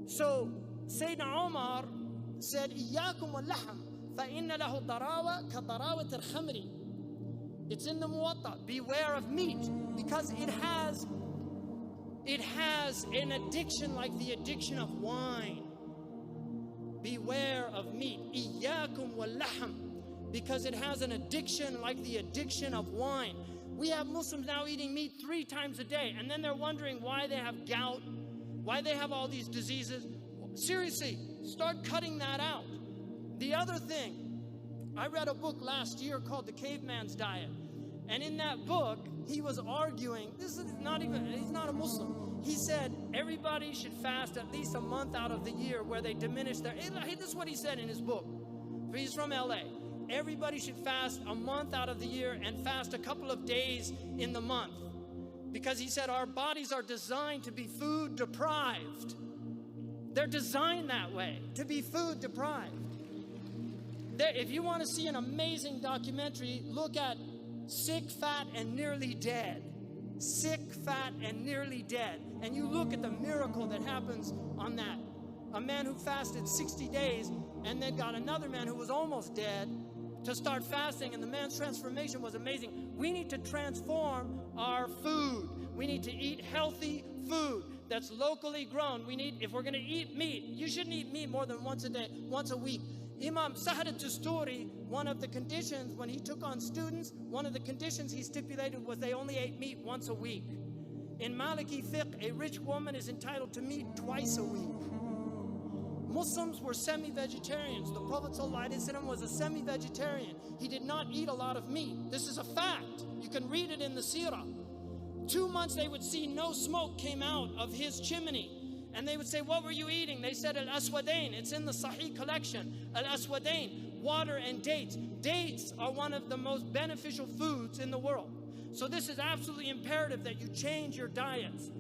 So Sayyidina Umar said, إِيَّاكُمْ وَاللَّحْمَ فَإِنَّ لَهُ ضَرَاوَةً كَضَرَاوَةِ الْخَمْرِ. It's in the Muwatta. Beware of meat, because it has an addiction like the addiction of wine. Beware of meat. إِيَّاكُمْ وَاللَّحْمَ, because it has an addiction like the addiction of wine. We have Muslims now eating meat 3 times a day, and then they're wondering why they have gout, why they have all these diseases. Seriously, start cutting that out. The other thing, I read a book last year called The Caveman's Diet. And in that book, he was arguing, he's not a Muslim. He said everybody should fast at least a month out of the year where they diminish their, this is what he said in his book. He's from LA. Everybody should fast a month out of the year and fast a couple of days in the month. Because he said our bodies are designed to be food deprived. They're designed that way, to be food deprived. If you want to see an amazing documentary, look at Sick, Fat, and Nearly Dead. Sick, Fat, and Nearly Dead. And you look at the miracle that happens on that. A man who fasted 60 days and then got another man who was almost dead to start fasting, and the man's transformation was amazing. We need to transform our food. We need to eat healthy food that's locally grown. If we're going to eat meat, you shouldn't eat meat more than once a week. Imam Sahar al-Tusturi, one of the conditions when he took on students, one of the conditions he stipulated was they only ate meat once a week. In Maliki fiqh, a rich woman is entitled to meat twice a week. Muslims were semi-vegetarians. The Prophet ﷺ was a semi-vegetarian. He did not eat a lot of meat. This is a fact. You can read it in the seerah. 2 months they would see no smoke came out of his chimney. And they would say, what were you eating? They said, al-aswadain. It's in the Sahih collection. Al-aswadain, water and dates. Dates are one of the most beneficial foods in the world. So this is absolutely imperative that you change your diets.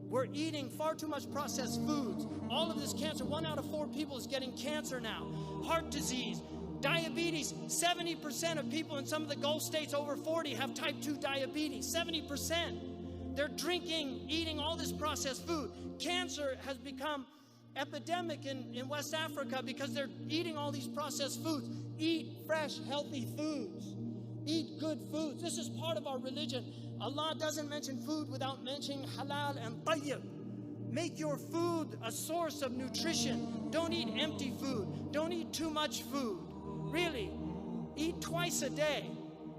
We're eating far too much processed foods. All of this cancer, 1 out of 4 people is getting cancer now. Heart disease, diabetes. 70% of people in some of the Gulf states over 40 have type 2 diabetes. 70%. They're drinking, eating all this processed food. Cancer has become epidemic in West Africa because they're eating all these processed foods. Eat fresh, healthy foods. Eat good foods. This is part of our religion. Allah doesn't mention food without mentioning halal and tayyib. Make your food a source of nutrition. Don't eat empty food. Don't eat too much food. Really, eat twice a day.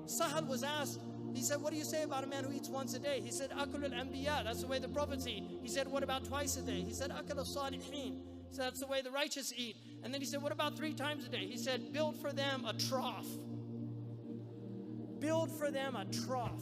Sahal was asked, he said, what do you say about a man who eats once a day? He said, akul al-anbiya, that's the way the prophets eat. He said, what about twice a day? He said, akul al-salihin. He said, that's the way the righteous eat. And then he said, what about 3 times a day? He said, build for them a trough. Build for them a trough.